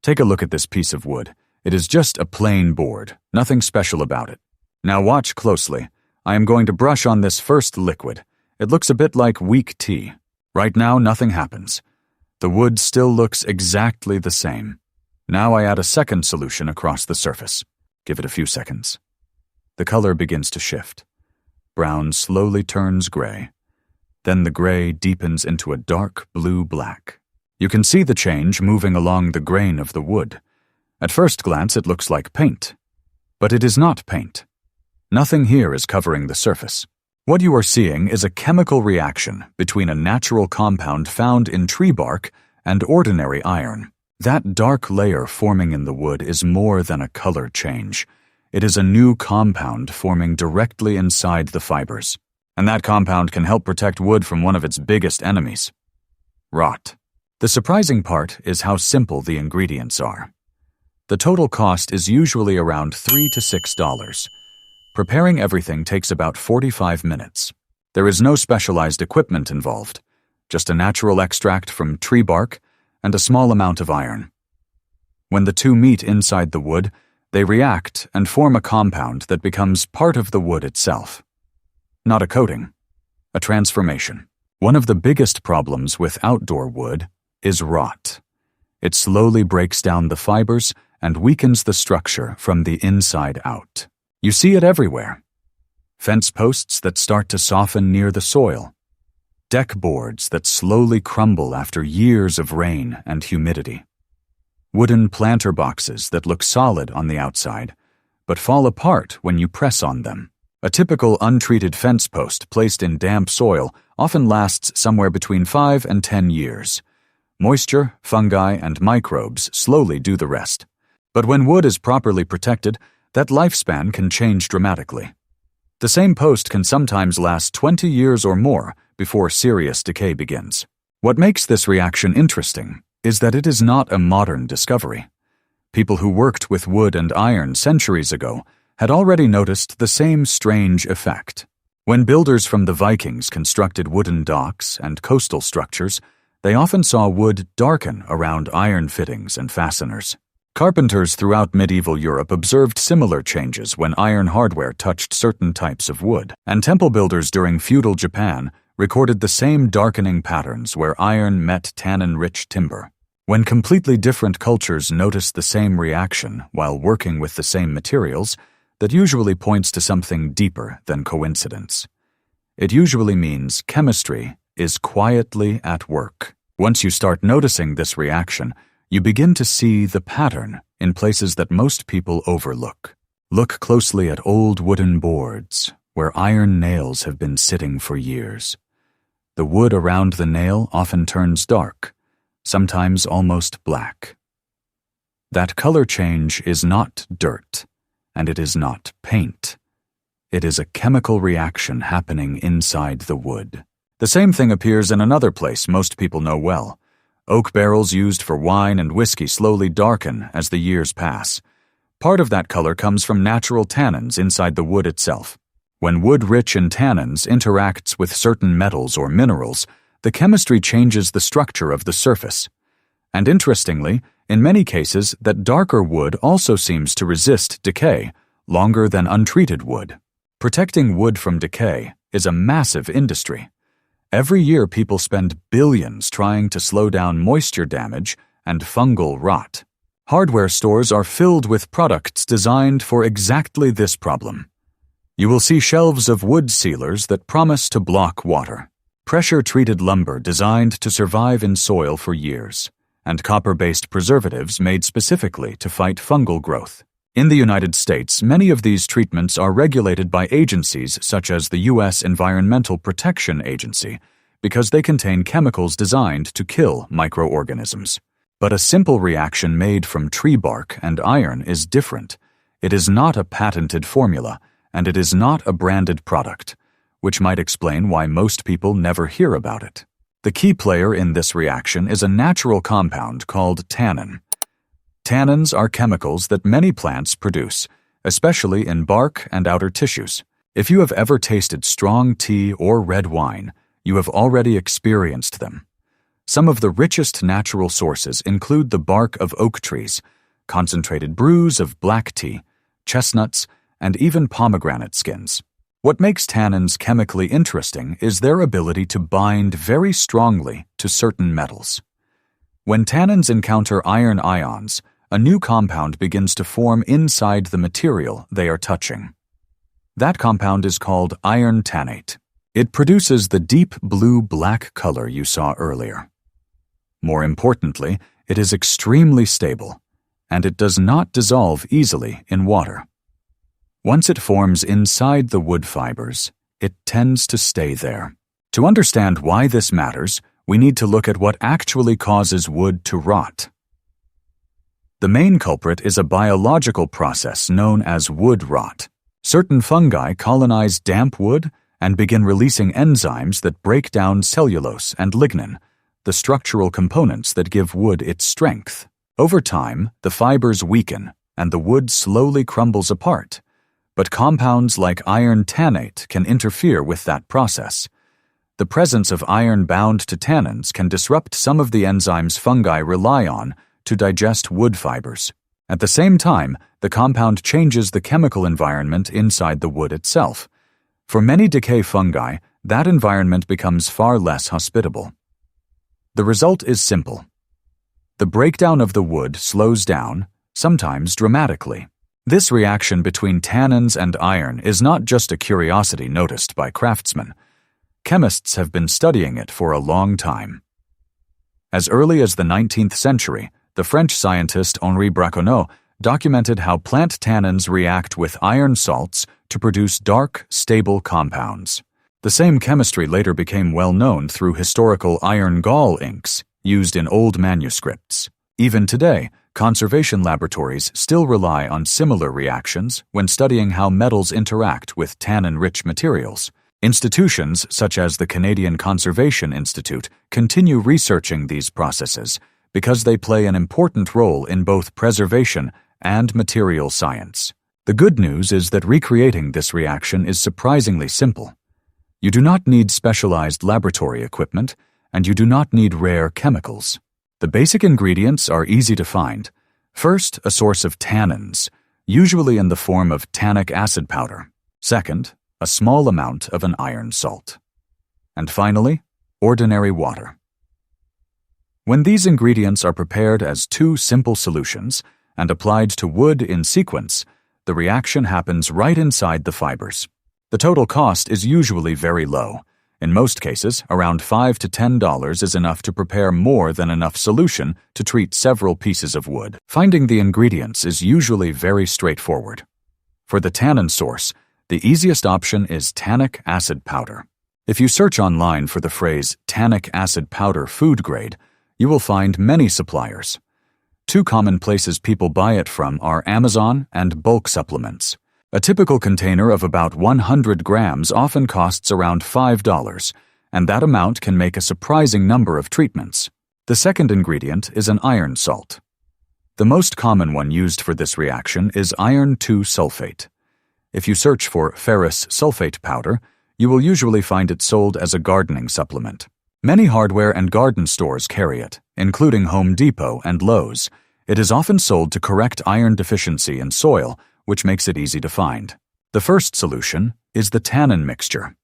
Take a look at this piece of wood. It is just a plain board, nothing special about it. Now watch closely. I am going to brush on this first liquid. It looks a bit like weak tea. Right now, nothing happens. The wood still looks exactly the same. Now I add a second solution across the surface. Give it a few seconds. The color begins to shift. Brown slowly turns gray. Then the gray deepens into a dark blue-black. You can see the change moving along the grain of the wood. At first glance, it looks like paint. But it is not paint. Nothing here is covering the surface. What you are seeing is a chemical reaction between a natural compound found in tree bark and ordinary iron. That dark layer forming in the wood is more than a color change. It is a new compound forming directly inside the fibers. And that compound can help protect wood from one of its biggest enemies: rot. The surprising part is how simple the ingredients are. The total cost is usually around $3 to $6. Preparing everything takes about 45 minutes. There is no specialized equipment involved, just a natural extract from tree bark and a small amount of iron. When the two meet inside the wood, they react and form a compound that becomes part of the wood itself. Not a coating, a transformation. One of the biggest problems with outdoor wood is rot. It slowly breaks down the fibers and weakens the structure from the inside out. You see it everywhere. Fence posts that start to soften near the soil. Deck boards that slowly crumble after years of rain and humidity. Wooden planter boxes that look solid on the outside, but fall apart when you press on them. A typical untreated fence post placed in damp soil often lasts somewhere between 5 and 10 years. Moisture, fungi, and microbes slowly do the rest. But when wood is properly protected, that lifespan can change dramatically. The same post can sometimes last 20 years or more before serious decay begins. What makes this reaction interesting is that it is not a modern discovery. People who worked with wood and iron centuries ago had already noticed the same strange effect. When builders from the Vikings constructed wooden docks and coastal structures, they often saw wood darken around iron fittings and fasteners. Carpenters throughout medieval Europe observed similar changes when iron hardware touched certain types of wood, and temple builders during feudal Japan recorded the same darkening patterns where iron met tannin-rich timber. When completely different cultures notice the same reaction while working with the same materials, that usually points to something deeper than coincidence. It usually means chemistry is quietly at work. Once you start noticing this reaction, you begin to see the pattern in places that most people overlook. Look closely at old wooden boards where iron nails have been sitting for years. The wood around the nail often turns dark, sometimes almost black. That color change is not dirt, and it is not paint. It is a chemical reaction happening inside the wood. The same thing appears in another place most people know well. Oak barrels used for wine and whiskey slowly darken as the years pass. Part of that color comes from natural tannins inside the wood itself. When wood rich in tannins interacts with certain metals or minerals, the chemistry changes the structure of the surface. And interestingly, in many cases, that darker wood also seems to resist decay longer than untreated wood. Protecting wood from decay is a massive industry. Every year people spend billions trying to slow down moisture damage and fungal rot. Hardware stores are filled with products designed for exactly this problem. You will see shelves of wood sealers that promise to block water, pressure-treated lumber designed to survive in soil for years, and copper-based preservatives made specifically to fight fungal growth. In the United States, many of these treatments are regulated by agencies such as the U.S. Environmental Protection Agency because they contain chemicals designed to kill microorganisms. But a simple reaction made from tree bark and iron is different. It is not a patented formula, and it is not a branded product, which might explain why most people never hear about it. The key player in this reaction is a natural compound called tannin. Tannins are chemicals that many plants produce, especially in bark and outer tissues. If you have ever tasted strong tea or red wine, you have already experienced them. Some of the richest natural sources include the bark of oak trees, concentrated brews of black tea, chestnuts, and even pomegranate skins. What makes tannins chemically interesting is their ability to bind very strongly to certain metals. When tannins encounter iron ions, a new compound begins to form inside the material they are touching. That compound is called iron tannate. It produces the deep blue-black color you saw earlier. More importantly, it is extremely stable, and it does not dissolve easily in water. Once it forms inside the wood fibers, it tends to stay there. To understand why this matters, we need to look at what actually causes wood to rot. The main culprit is a biological process known as wood rot. Certain fungi colonize damp wood and begin releasing enzymes that break down cellulose and lignin, the structural components that give wood its strength. Over time, the fibers weaken and the wood slowly crumbles apart. But compounds like iron tannate can interfere with that process. The presence of iron bound to tannins can disrupt some of the enzymes fungi rely on to digest wood fibers. At the same time, the compound changes the chemical environment inside the wood itself. For many decay fungi, that environment becomes far less hospitable. The result is simple. The breakdown of the wood slows down, sometimes dramatically. This reaction between tannins and iron is not just a curiosity noticed by craftsmen. Chemists have been studying it for a long time. As early as the 19th century, the French scientist Henri Braconnot documented how plant tannins react with iron salts to produce dark, stable compounds. The same chemistry later became well known through historical iron gall inks used in old manuscripts. Even today, conservation laboratories still rely on similar reactions when studying how metals interact with tannin-rich materials. Institutions such as the Canadian Conservation Institute continue researching these processes because they play an important role in both preservation and material science. The good news is that recreating this reaction is surprisingly simple. You do not need specialized laboratory equipment, and you do not need rare chemicals. The basic ingredients are easy to find. First, a source of tannins, usually in the form of tannic acid powder. Second, a small amount of an iron salt. And finally, ordinary water. When these ingredients are prepared as two simple solutions and applied to wood in sequence, the reaction happens right inside the fibers. The total cost is usually very low. In most cases, around $5 to $10 is enough to prepare more than enough solution to treat several pieces of wood. Finding the ingredients is usually very straightforward. For the tannin source, the easiest option is tannic acid powder. If you search online for the phrase tannic acid powder food grade, you will find many suppliers. Two common places people buy it from are Amazon and bulk supplements. A typical container of about 100 grams often costs around $5, and that amount can make a surprising number of treatments. The second ingredient is an iron salt. The most common one used for this reaction is iron 2 sulfate. If you search for ferrous sulfate powder, you will usually find it sold as a gardening supplement. Many hardware and garden stores carry it, including Home Depot and Lowe's. It is often sold to correct iron deficiency in soil, which makes it easy to find. The first solution is the tannin mixture.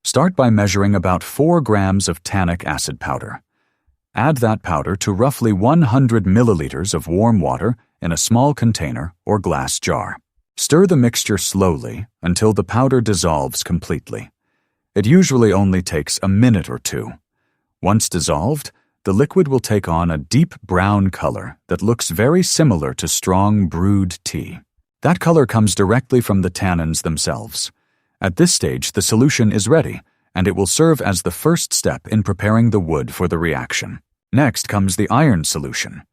Start by measuring about 4 grams of tannic acid powder. Add that powder to roughly 100 milliliters of warm water in a small container or glass jar. Stir the mixture slowly until the powder dissolves completely. It usually only takes a minute or two. Once dissolved, the liquid will take on a deep brown color that looks very similar to strong brewed tea. That color comes directly from the tannins themselves. At this stage, the solution is ready, and it will serve as the first step in preparing the wood for the reaction. Next comes the iron solution.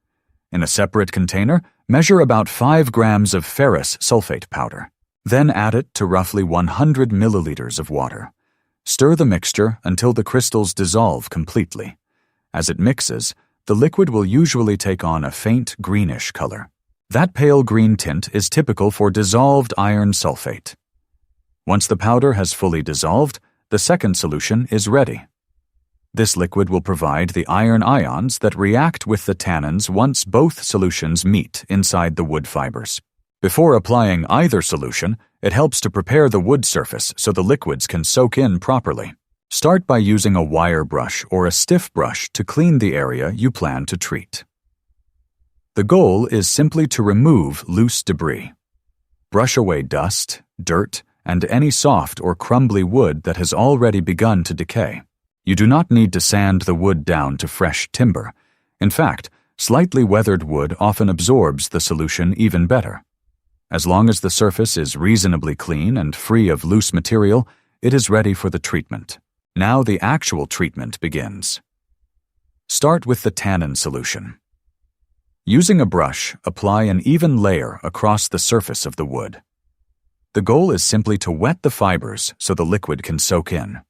In a separate container, measure about 5 grams of ferrous sulfate powder. Then add it to roughly 100 milliliters of water. Stir the mixture until the crystals dissolve completely. As it mixes, the liquid will usually take on a faint greenish color. That pale green tint is typical for dissolved iron sulfate. Once the powder has fully dissolved, the second solution is ready. This liquid will provide the iron ions that react with the tannins once both solutions meet inside the wood fibers. Before applying either solution, it helps to prepare the wood surface so the liquids can soak in properly. Start by using a wire brush or a stiff brush to clean the area you plan to treat. The goal is simply to remove loose debris. Brush away dust, dirt, and any soft or crumbly wood that has already begun to decay. You do not need to sand the wood down to fresh timber. In fact, slightly weathered wood often absorbs the solution even better. As long as the surface is reasonably clean and free of loose material, it is ready for the treatment. Now the actual treatment begins. Start with the tannin solution. Using a brush, apply an even layer across the surface of the wood. The goal is simply to wet the fibers so the liquid can soak in.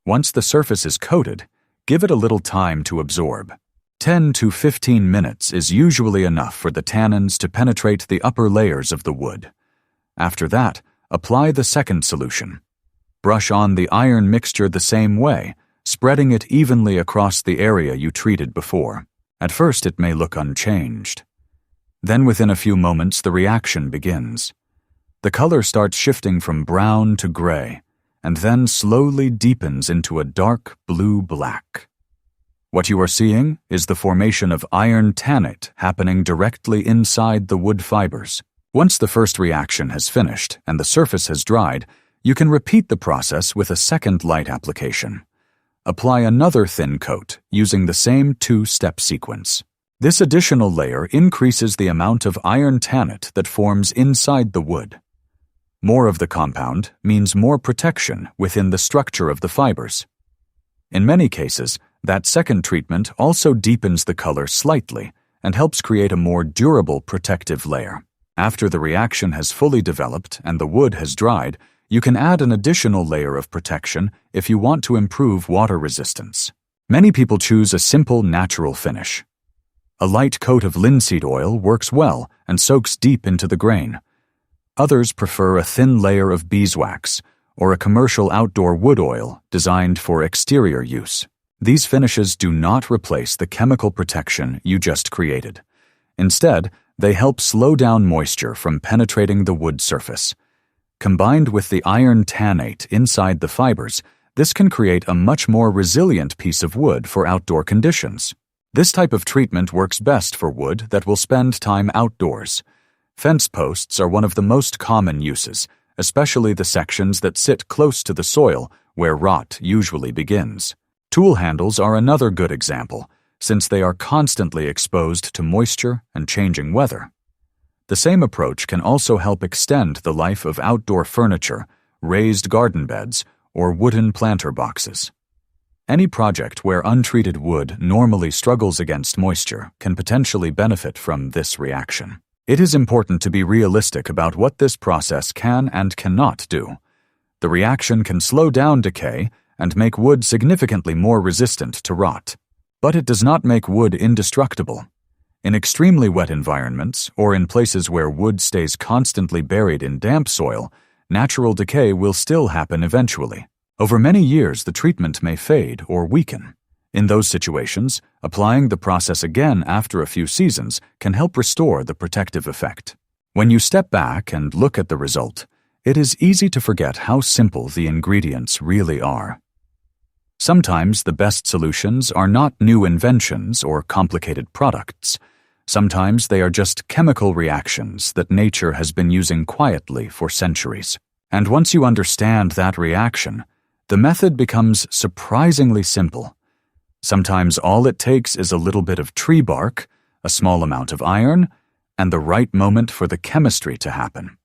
Once the surface is coated, give it a little time to absorb. 10 to 15 minutes is usually enough for the tannins to penetrate the upper layers of the wood. After that, apply the second solution. Brush on the iron mixture the same way, spreading it evenly across the area you treated before. At first it may look unchanged. Then within a few moments the reaction begins. The color starts shifting from brown to gray, and then slowly deepens into a dark blue-black. What you are seeing is the formation of iron tannate happening directly inside the wood fibers. Once the first reaction has finished and the surface has dried, you can repeat the process with a second light application. Apply another thin coat using the same two-step sequence. This additional layer increases the amount of iron tannate that forms inside the wood. More of the compound means more protection within the structure of the fibers. In many cases, that second treatment also deepens the color slightly and helps create a more durable protective layer. After the reaction has fully developed and the wood has dried, you can add an additional layer of protection if you want to improve water resistance. Many people choose a simple natural finish. A light coat of linseed oil works well and soaks deep into the grain. Others prefer a thin layer of beeswax or a commercial outdoor wood oil designed for exterior use. These finishes do not replace the chemical protection you just created. Instead, they help slow down moisture from penetrating the wood surface. Combined with the iron tannate inside the fibers, this can create a much more resilient piece of wood for outdoor conditions. This type of treatment works best for wood that will spend time outdoors. Fence posts are one of the most common uses, especially the sections that sit close to the soil where rot usually begins. Tool handles are another good example, since they are constantly exposed to moisture and changing weather. The same approach can also help extend the life of outdoor furniture, raised garden beds, or wooden planter boxes. Any project where untreated wood normally struggles against moisture can potentially benefit from this reaction. It is important to be realistic about what this process can and cannot do. The reaction can slow down decay and make wood significantly more resistant to rot. But it does not make wood indestructible. In extremely wet environments, or in places where wood stays constantly buried in damp soil, natural decay will still happen eventually. Over many years, the treatment may fade or weaken. In those situations, applying the process again after a few seasons can help restore the protective effect. When you step back and look at the result, it is easy to forget how simple the ingredients really are. Sometimes the best solutions are not new inventions or complicated products. Sometimes they are just chemical reactions that nature has been using quietly for centuries. And once you understand that reaction, the method becomes surprisingly simple. Sometimes all it takes is a little bit of tree bark, a small amount of iron, and the right moment for the chemistry to happen.